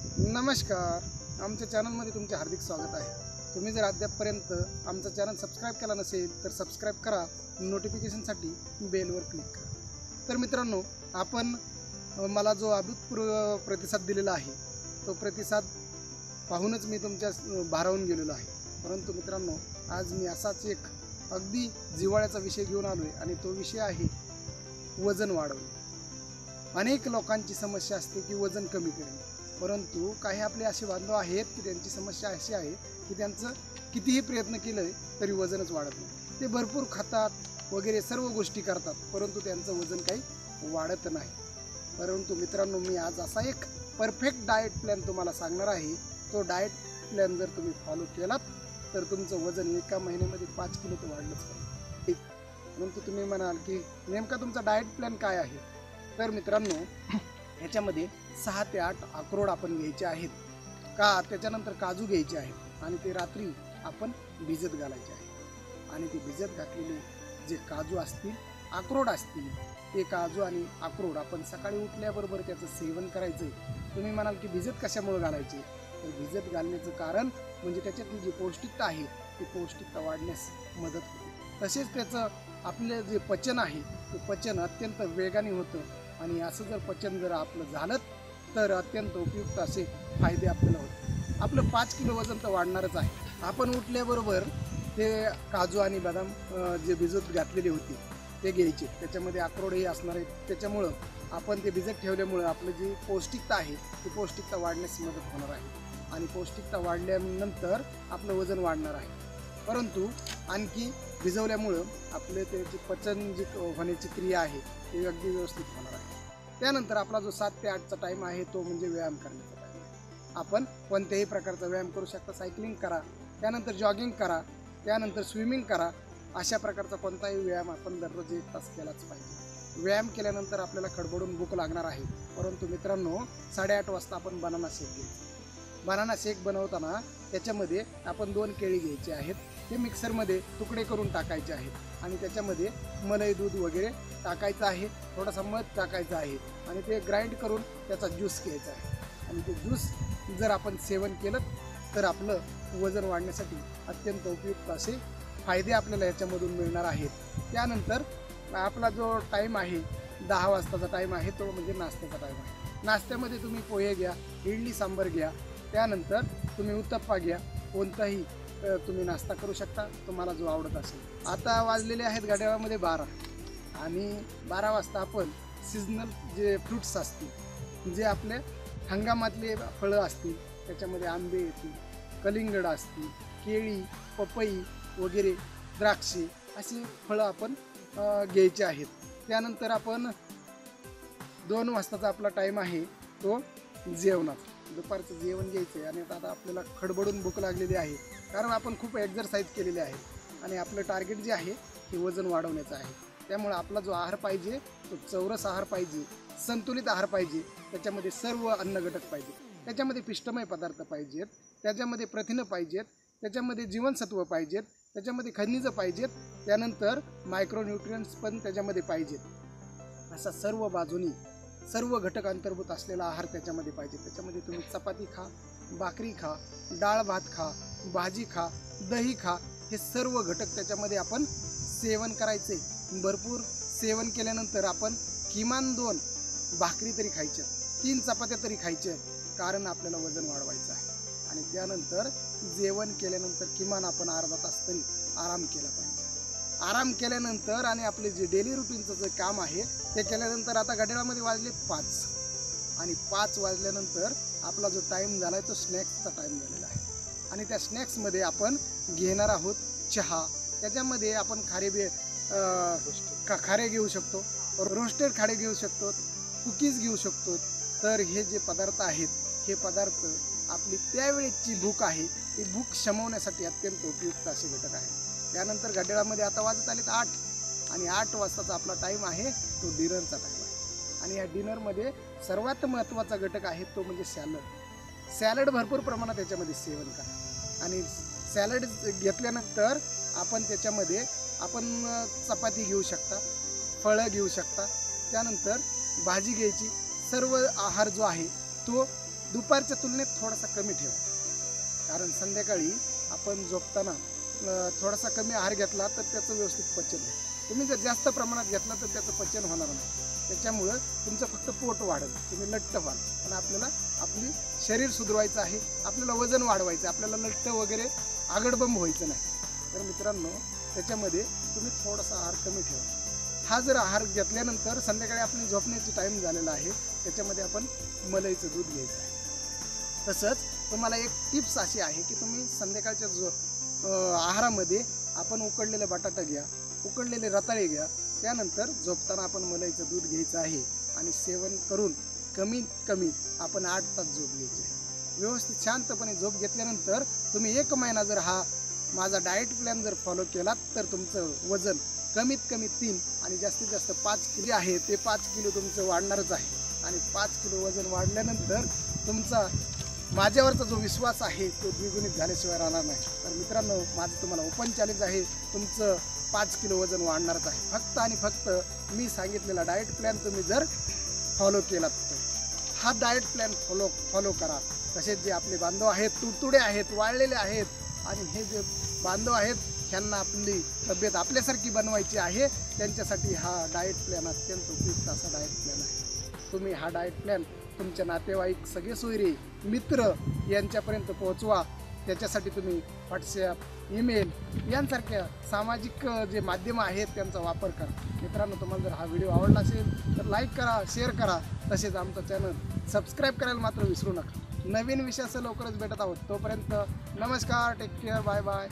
नमस्कार, आमच्या चॅनलमध्ये तुमचे हार्दिक स्वागत आहे। तुम्ही जर अद्यापपर्यंत आमचा चॅनल सबस्क्राइब केला नसेल तर सबस्क्राइब करा, नोटिफिकेशनसाठी बेलवर क्लिक करा। तर मित्रांनो, आपण मला जो अभूतपूर्व प्रतिसाद दिलेला आहे तो प्रतिसाद पाहूनच मी तुमच्या भारावून गेलेलो आहे। परंतु मित्रांनो, आज मी असाच एक अगदी जिव्हाळ्याचा विषय घेऊन आलोय आणि तो विषय आहे वजन वाढवणे। अनेक लोकांची समस्या असते की वजन कमी करणे, परंतु काही आपले असे बांधव आहेत की त्यांची समस्या अशी आहे की त्यांचं कितीही प्रयत्न केलं तरी वजनच वाढत नाही। ते भरपूर खातात वगैरे सर्व गोष्टी करतात, परंतु त्यांचं वजन काही वाढत नाही। परंतु मित्रांनो, मी आज असा एक परफेक्ट डाएट प्लॅन तुम्हाला सांगणार आहे। तो डाएट प्लॅन जर तुम्ही फॉलो केलात तर तुमचं वजन एका महिन्यामध्ये 5 किलो तर वाढलंच पाहिजे। परंतु तुम्ही म्हणाल की नेमका तुमचा डाएट प्लॅन काय आहे? तर मित्रांनो, ह्याच्यामध्ये 6 ते 8 अक्रोड आपण घ्यायचे आहेत का, त्याच्यानंतर काजू घ्यायचे आहेत आणि ते रात्री आपण भिजत घालायचे आहे। आणि ते भिजत घातलेले जे काजू असतील, अक्रोड असतील, ते काजू आणि अक्रोड आपण सकाळी उठल्याबरोबर त्याचं सेवन करायचं। तुम्ही म्हणाल की भिजत कशामुळे घालायचे? तर भिजत घालण्याचं कारण म्हणजे त्याच्यातली जी पौष्टिकता आहे ती पौष्टिकता वाढण्यास मदत होते। तसेच त्याचं आपले जे पचन आहे ते पचन अत्यंत वेगाने होतं आणि असं जर पचन जर आपलं झालं तर अत्यंत उपयुक्त असे फायदे आपल्याला होते। आपलं 5 किलो वजन तर वाढणारच आहे। आपण उठल्याबरोबर ते काजू आणि बदाम जे भिजत घातलेले होते ते घ्यायचे, त्याच्यामध्ये अक्रोडही असणार आहेत। त्याच्यामुळं आपण ते भिजत ठेवल्यामुळं आपलं जी पौष्टिकता आहे ती पौष्टिकता वाढण्यास मदत होणार आहे आणि पौष्टिकता वाढल्यानंतर आपलं वजन वाढणार आहे। परंतु आणखी भिजवल्यामुळं आपले त्याची पचन जी होण्याची क्रिया आहे ती अगदी व्यवस्थित होणार आहे। त्यानंतर आपला जो 7 ते 8चा टाईम आहे तो म्हणजे व्यायाम करण्याचा टाईम आहे। आपण कोणत्याही प्रकारचा व्यायाम करू शकता। सायकलिंग करा, त्यानंतर जॉगिंग करा, त्यानंतर स्विमिंग करा। अशा प्रकारचा कोणताही व्यायाम आपण दररोज 1 तास केलाच पाहिजे। व्यायाम केल्यानंतर आपल्याला खडबडून भूक लागणार आहे, परंतु मित्रांनो 8:30 वाजता आपण बनाना शेक घ्यायचा। बनाना शेक बनवताना त्याच्यामध्ये आपण 2 केळी घ्यायचे आहेत, ते मिक्सरमध्ये तुकडे करून टाकायचे आहेत आणि त्याच्यामध्ये मलाई दूध वगैरे टाकायचं आहे, थोडासा मध टाकायचा आहे आणि ते ग्राइंड करून त्याचा ज्यूस घ्यायचा आहे। आणि ते ज्यूस जर आपण सेवन केलं तर आपलं वजन वाढण्यासाठी अत्यंत उपयुक्त असे फायदे आपल्याला याच्यामधून मिळणार आहेत। त्यानंतर आपला जो टाईम आहे 10 वाजताचा टाईम आहे तो म्हणजे नाश्त्याचा टाईम आहे। नाश्त्यामध्ये तुम्ही पोहे घ्या, इडली सांबार घ्या, त्यानंतर तुम्ही उत्तप्पा घ्या, कोणताही तुम्ही नाश्ता करू शकता तुम्हाला जो आवडत असेल। आता वाजलेले आहेत घड्याळामध्ये 12 आणि 12 वाजता आपण सीजनल जे फ्रूट्स असतील, जे आपले हंगामातले फळं असतील, त्याच्यामध्ये आंबे येतील, कलिंगड असतील, केळी, पपई वगैरे, द्राक्षे अशी फळं आपण घ्यायचे आहेत। त्यानंतर आपण 2 वाजताचा आपला टाईम आहे तो जेवणाचा, दुपारचं जेवण घ्यायचं आहे। आणि आता आपल्याला खडबडून भूक लागलेली आहे, कारण आपण खूप एक्झरसाईज केलेली आहे आणि आपलं टार्गेट जे आहे ते वजन वाढवण्याचं आहे। त्यामुळे आपला जो आहार पाहिजे तो चौरस आहार पाहिजे, संतुलित आहार पाहिजे, त्याच्यामध्ये सर्व अन्न घटक पाहिजे, त्याच्यामध्ये पिष्टमय पदार्थ पाहिजेत, त्याच्यामध्ये प्रथिनं पाहिजेत, त्याच्यामध्ये जीवनसत्व पाहिजेत, त्याच्यामध्ये खनिजं पाहिजेत, त्यानंतर मायक्रोन्यूट्रियंट्स पण त्याच्यामध्ये पाहिजेत। असा सर्व बाजूनी सर्व घटक अंतर्भूत असलेला आहार त्याच्यामध्ये पाहिजे। त्याच्यामध्ये तुम्ही चपाती खा, भाकरी खा, डाळ भात खा, भाजी खा, दही खा, हे सर्व घटक त्याच्यामध्ये आपण सेवन करायचे। भरपूर सेवन केल्यानंतर आपण किमान 2 भाकरी तरी खायच्या, 3 चपात्या तरी खायच्या, कारण आपल्याला वजन वाढवायचं आहे। आणि त्यानंतर जेवण केल्यानंतर किमान आपण अर्धा तास तरी आराम केला पाहिजे। आराम केल्यानंतर आणि आपले जे डेली रुटीनचं जे काम आहे ते केल्यानंतर आता घड्याळामध्ये वाजले 5 आणि 5 वाजल्यानंतर आपला जो टाईम झाला आहे तो स्नॅक्सचा टाईम झालेला आहे। आणि त्या स्नॅक्समध्ये आपण घेणार आहोत चहा, त्याच्यामध्ये आपण खारे घेऊ शकतो, रोस्टेड खारे घेऊ शकतो, कुकीज घेऊ शकतो। तर हे जे पदार्थ आहेत हे पदार्थ आपली त्यावेळेची भूक आहे ती भूक शमवण्यासाठी अत्यंत उपयुक्त असे घटक आहेत। त्यानंतर घड्याळामध्ये आता वाजत आलेत 8 आणि 8 वाजताचा आपला टाईम आहे तो डिनरचा टाईम आहे। आणि या डिनरमध्ये सर्वात महत्त्वाचा घटक आहे तो म्हणजे सॅलड। सॅलड भरपूर प्रमाणात याच्यामध्ये सेवन करा आणि सॅलड घेतल्यानंतर आपण त्याच्यामध्ये चपाती घेऊ शकता, फळं घेऊ शकता, त्यानंतर भाजी घ्यायची। सर्व आहार जो आहे तो दुपारच्या तुलनेत थोडासा कमी ठेवा, कारण संध्याकाळी आपण झोपताना थोडासा कमी आहार घेतला तर त्याचं व्यवस्थित पचन होईल. तुम्ही जर जास्त प्रमाणात घेतला तर त्याचं पचन होणार नाही. त्याच्यामुळं तुमचं फक्त पोट वाढेल, तुम्ही लठ्ठ व्हाल. पण आपल्याला आपली शरीर सुधारायचं आहे, आपल्याला वजन वाढवायचं, आपल्याला लठ्ठ वगैरे आगडबंब व्हायचं नाही. तर मित्रांनो, त्याच्यामध्ये तुम्ही थोडासा आहार कमी ठेवा. हा जर आहार घेतल्यानंतर संध्याकाळी आपली झोपण्याची टाईम झालेला आहे, त्याच्यामध्ये आपण मलईचं दूध घ्यायचं आहे. तसंच तुम्हाला एक टिप्स अशी आहे की तुम्ही संध्याकाळच्या आहारामध्ये आपण उकडलेले बटाटा घ्या, उकडलेले रताळे घ्या, त्यानंतर झोपताना आपण मलईचं दूध घ्यायचं आहे आणि सेवन करून कमीत कमी आपण 8 तास झोप घ्यायची आहे. व्यवस्थित शांतपणे झोप घेतल्यानंतर तुम्ही 1 महिना जर हा माझा डाएट प्लॅन जर फॉलो केलात तर तुमचं वजन कमीत कमी 3 आणि जास्तीत जास्त 5 किलो आहे ते 5 किलो तुमचं वाढणारच आहे. आणि 5 किलो वजन वाढल्यानंतर तुमचा माझ्यावरचा जो विश्वास आहे तो द्विगुणित झाल्याशिवाय राहणार नाही. तर मित्रांनो, माझं तुम्हाला ओपन चॅलेंज आहे, तुमचं 5 किलो वजन वाढणारच आहे. फक्त आणि फक्त मी सांगितलेला डाएट प्लॅन तुम्ही जर फॉलो केलात तर हा डाएट प्लॅन फॉलो करा. तसेच जे आपले बांधव आहेत, तुडतुडे आहेत, वाळलेले आहेत आणि हे जे बांधव आहेत ह्यांना आपली तब्येत आपल्यासारखी बनवायची आहे, त्यांच्यासाठी हा डाएट प्लॅन अत्यंत उपयुक्त असा डाएट प्लॅन आहे. तुम्ही हा डाएट प्लॅन तुमच्या नातेवाईक, सगळे सोयरे, मित्र यांच्यापर्यंत पोहोचवा. त्याच्यासाठी तुम्ही व्हॉट्सॲप, ईमेल यांसारख्या सामाजिक जे माध्यमं आहेत त्यांचा वापर करा. मित्रांनो, तुम्हाला जर हा व्हिडिओ आवडला असेल तर लाईक करा, शेअर करा. तसेच आमचा चॅनल सबस्क्राईब करायला मात्र विसरू नका. नवीन विषयासह लवकरच भेटत आहोत. तोपर्यंत नमस्कार, टेक केअर, बाय बाय.